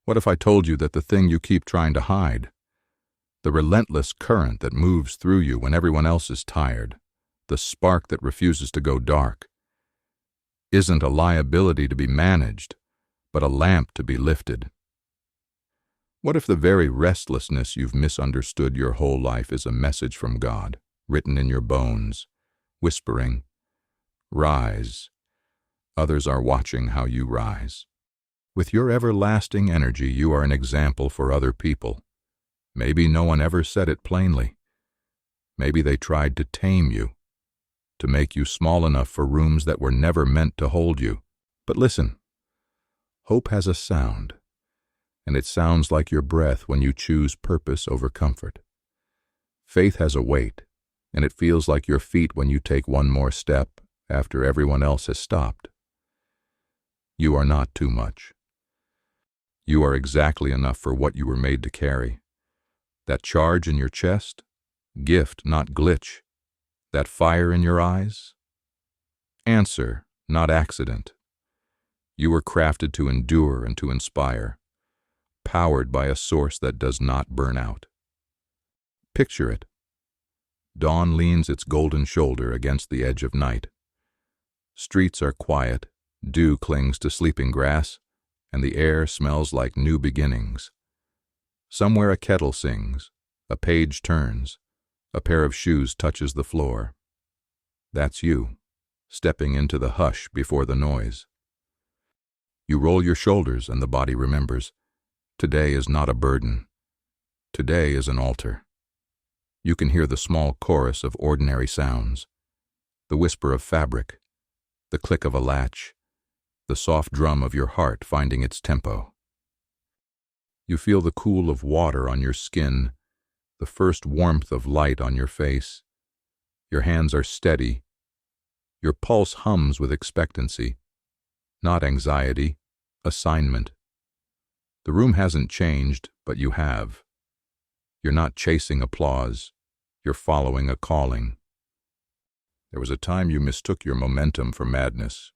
What if I told you that the thing you keep trying to hide, the relentless current that moves through you when everyone else is tired, the spark that refuses to go dark, isn't a liability to be managed, but a lamp to be lifted? What if the very restlessness you've misunderstood your whole life is a message from God, written in your bones, whispering, "Rise. Others are watching how you rise." With your everlasting energy, you are an example for other people. Maybe no one ever said it plainly. Maybe they tried to tame you, to make you small enough for rooms that were never meant to hold you. But listen, hope has a sound, and it sounds like your breath when you choose purpose over comfort. Faith has a weight, and it feels like your feet when you take one more step after everyone else has stopped. You are not too much. You are exactly enough for what you were made to carry. That charge in your chest, gift, not glitch. That fire in your eyes, answer, not accident. You were crafted to endure and to inspire, powered by a source that does not burn out. Picture it. Dawn leans its golden shoulder against the edge of night. Streets are quiet, dew clings to sleeping grass, and the air smells like new beginnings. Somewhere a kettle sings, a page turns, a pair of shoes touches the floor. That's you, stepping into the hush before the noise. You roll your shoulders and the body remembers. Today is not a burden. Today is an altar. You can hear the small chorus of ordinary sounds, the whisper of fabric, the click of a latch, the soft drum of your heart finding its tempo. You feel the cool of water on your skin, the first warmth of light on your face. Your hands are steady. Your pulse hums with expectancy, not anxiety, assignment. The room hasn't changed, but you have. You're not chasing applause. You're following a calling. There was a time you mistook your momentum for madness.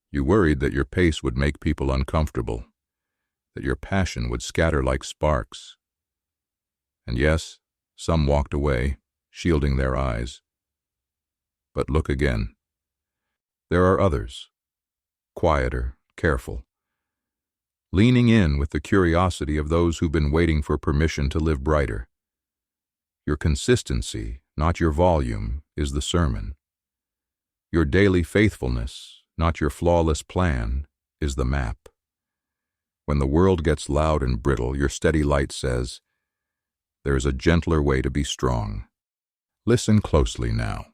You worried that your pace would make people uncomfortable, that your passion would scatter like sparks. And yes, some walked away, shielding their eyes. But look again. There are others, quieter, careful, leaning in with the curiosity of those who've been waiting for permission to live brighter. Your consistency, not your volume, is the sermon. Your daily faithfulness, not your flawless plan, is the map. When the world gets loud and brittle, your steady light says, "There is a gentler way to be strong." Listen closely now.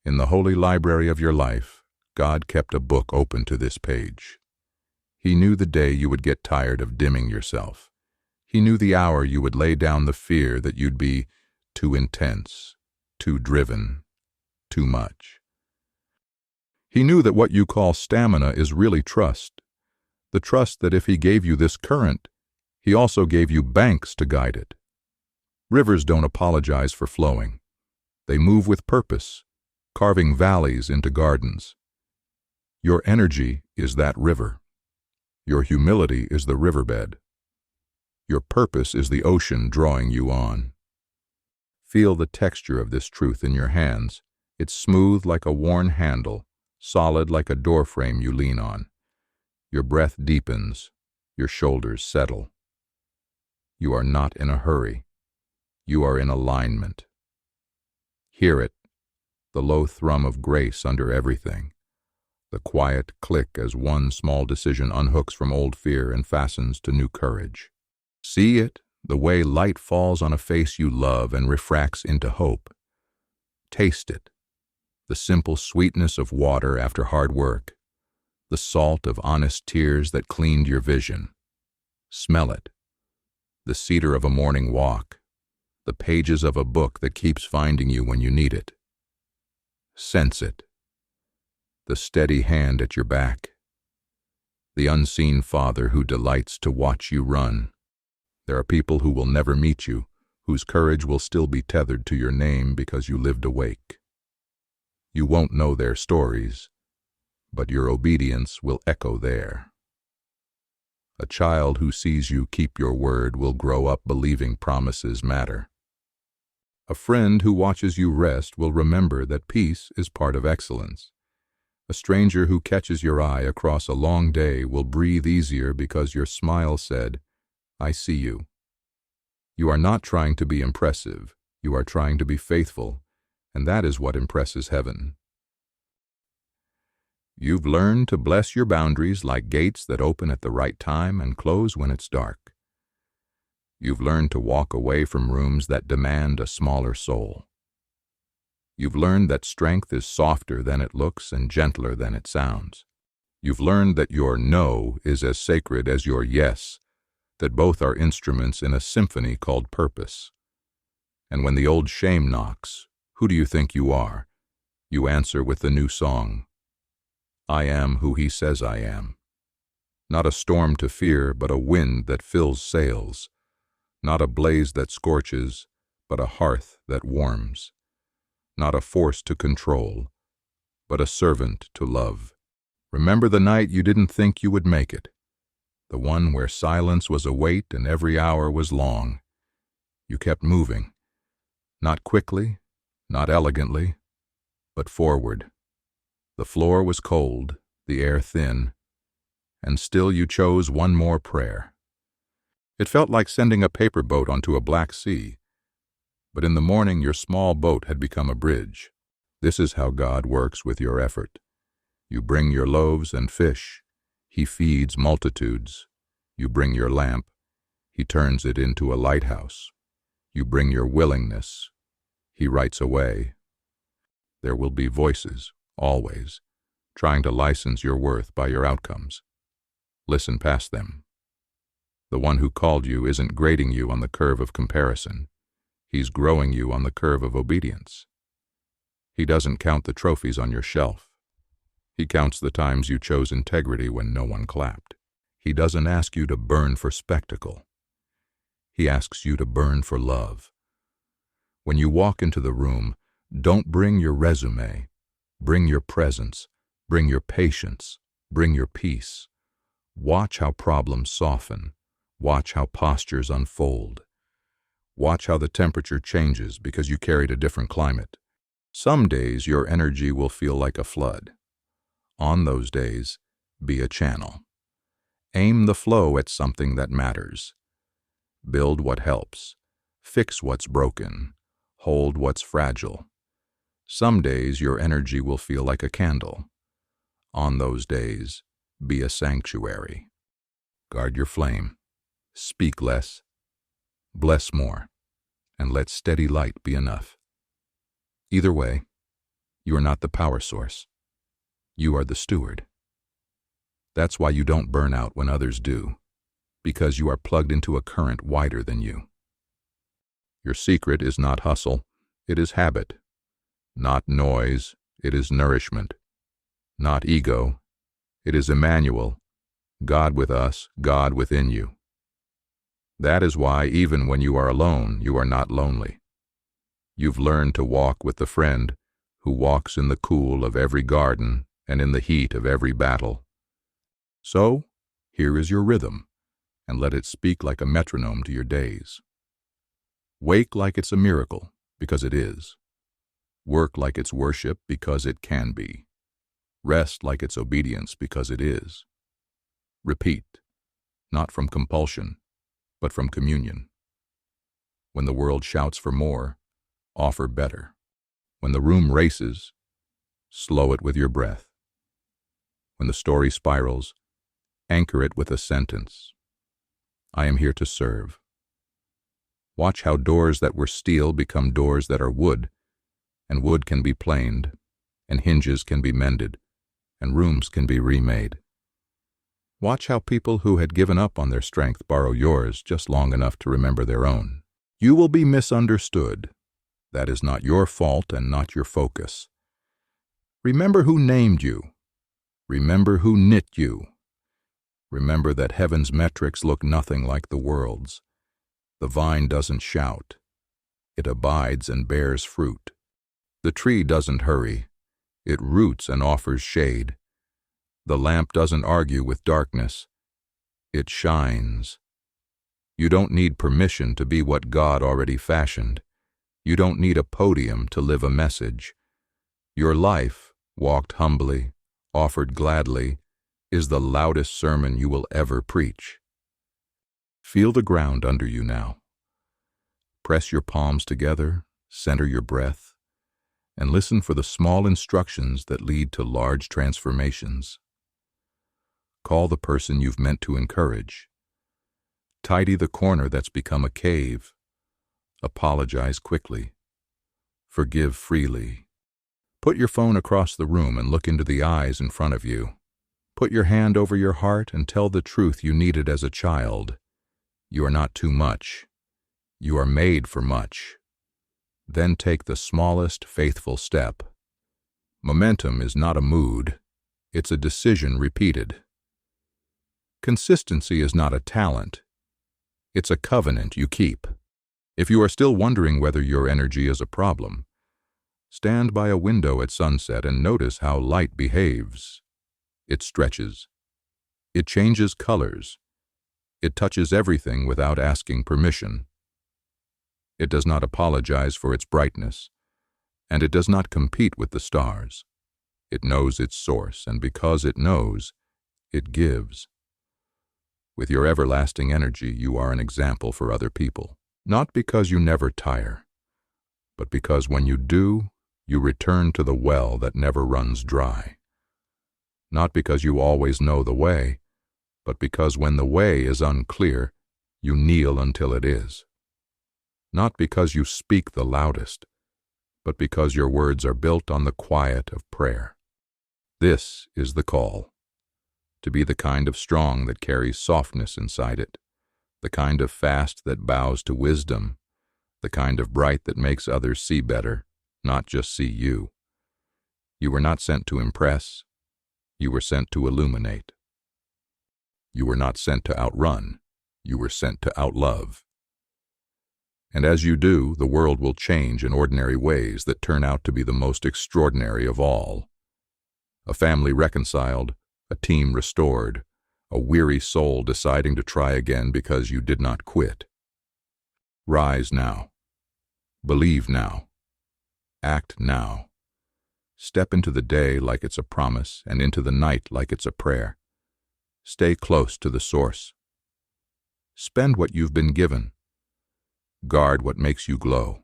In the holy library of your life, God kept a book open to this page. He knew the day you would get tired of dimming yourself. He knew the hour you would lay down the fear that you'd be too intense, too driven, too much. He knew that what you call stamina is really trust, the trust that if He gave you this current, He also gave you banks to guide it. Rivers don't apologize for flowing. They move with purpose, carving valleys into gardens. Your energy is that river. Your humility is the riverbed. Your purpose is the ocean drawing you on. Feel the texture of this truth in your hands. It's smooth like a worn handle, solid like a doorframe you lean on. Your breath deepens, your shoulders settle. You are not in a hurry. You are in alignment. Hear it, the low thrum of grace under everything, the quiet click as one small decision unhooks from old fear and fastens to new courage. See it, the way light falls on a face you love and refracts into hope. Taste it, the simple sweetness of water after hard work, the salt of honest tears that cleaned your vision. Smell it, the cedar of a morning walk, the pages of a book that keeps finding you when you need it. Sense it, the steady hand at your back, the unseen Father who delights to watch you run. There are people who will never meet you, whose courage will still be tethered to your name because you lived awake. You won't know their stories, but your obedience will echo there. A child who sees you keep your word will grow up believing promises matter. A friend who watches you rest will remember that peace is part of excellence. A stranger who catches your eye across a long day will breathe easier because your smile said, "I see you." You are not trying to be impressive, you are trying to be faithful, and that is what impresses heaven. You've learned to bless your boundaries like gates that open at the right time and close when it's dark. You've learned to walk away from rooms that demand a smaller soul. You've learned that strength is softer than it looks and gentler than it sounds. You've learned that your no is as sacred as your yes, that both are instruments in a symphony called purpose. And when the old shame knocks, who do you think you are? You answer with the new song. I am who he says I am. Not a storm to fear, but a wind that fills sails. Not a blaze that scorches, but a hearth that warms. Not a force to control, but a servant to love. Remember the night you didn't think you would make it. The one where silence was a weight and every hour was long. You kept moving. Not quickly, not elegantly, but forward. The floor was cold, the air thin, and still you chose one more prayer. It felt like sending a paper boat onto a black sea, but in the morning your small boat had become a bridge. This is how God works with your effort. You bring your loaves and fish, he feeds multitudes. You bring your lamp, he turns it into a lighthouse. You bring your willingness, he writes a way. There will be voices, always, trying to license your worth by your outcomes. Listen past them. The one who called you isn't grading you on the curve of comparison. He's growing you on the curve of obedience. He doesn't count the trophies on your shelf. He counts the times you chose integrity when no one clapped. He doesn't ask you to burn for spectacle. He asks you to burn for love. When you walk into the room, don't bring your resume. Bring your presence. Bring your patience. Bring your peace. Watch how problems soften. Watch how postures unfold. Watch how the temperature changes because you carried a different climate. Some days your energy will feel like a flood. On those days, be a channel. Aim the flow at something that matters. Build what helps. Fix what's broken. Hold what's fragile. Some days your energy will feel like a candle. On those days, be a sanctuary. Guard your flame. Speak less. Bless more. And let steady light be enough. Either way, you are not the power source. You are the steward. That's why you don't burn out when others do, because you are plugged into a current wider than you. Your secret is not hustle, it is habit. Not noise, it is nourishment. Not ego, it is Emmanuel, God with us, God within you. That is why even when you are alone, you are not lonely. You've learned to walk with the friend who walks in the cool of every garden and in the heat of every battle. So, here is your rhythm, and let it speak like a metronome to your days. Wake like it's a miracle, because it is. Work like it's worship, because it can be. Rest like it's obedience, because it is. Repeat, not from compulsion, but from communion. When the world shouts for more, offer better. When the room races, slow it with your breath. When the story spirals, anchor it with a sentence. I am here to serve. Watch how doors that were steel become doors that are wood, and wood can be planed, and hinges can be mended, and rooms can be remade. Watch how people who had given up on their strength borrow yours just long enough to remember their own. You will be misunderstood. That is not your fault and not your focus. Remember who named you. Remember who knit you. Remember that heaven's metrics look nothing like the world's. The vine doesn't shout. It abides and bears fruit. The tree doesn't hurry. It roots and offers shade. The lamp doesn't argue with darkness. It shines. You don't need permission to be what God already fashioned. You don't need a podium to live a message. Your life, walked humbly, offered gladly, is the loudest sermon you will ever preach. Feel the ground under you now. Press your palms together, center your breath, and listen for the small instructions that lead to large transformations. Call the person you've meant to encourage. Tidy the corner that's become a cave. Apologize quickly. Forgive freely. Put your phone across the room and look into the eyes in front of you. Put your hand over your heart and tell the truth you needed as a child. You are not too much. You are made for much. Then take the smallest faithful step. Momentum is not a mood. It's a decision repeated. Consistency is not a talent. It's a covenant you keep. If you are still wondering whether your energy is a problem, stand by a window at sunset and notice how light behaves. It stretches. It changes colors. It touches everything without asking permission. It does not apologize for its brightness, and it does not compete with the stars. It knows its source, and because it knows, it gives. With your everlasting energy, you are an example for other people, not because you never tire, but because when you do, you return to the well that never runs dry. Not because you always know the way, but because when the way is unclear, you kneel until it is. Not because you speak the loudest, but because your words are built on the quiet of prayer. This is the call. To be the kind of strong that carries softness inside it, the kind of fast that bows to wisdom, the kind of bright that makes others see better, not just see you. You were not sent to impress. You were sent to illuminate. You were not sent to outrun. You were sent to outlove. And as you do, the world will change in ordinary ways that turn out to be the most extraordinary of all. A family reconciled, a team restored, a weary soul deciding to try again because you did not quit. Rise now. Believe now. Act now. Step into the day like it's a promise and into the night like it's a prayer. Stay close to the source. Spend what you've been given. Guard what makes you glow.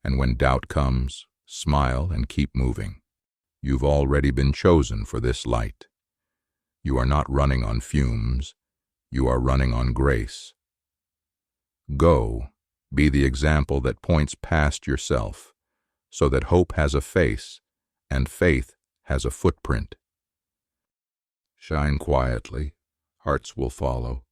And when doubt comes, smile and keep moving. You've already been chosen for this light. You are not running on fumes. You are running on grace. Go, be the example that points past yourself, so that hope has a face and faith has a footprint. Shine quietly, hearts will follow.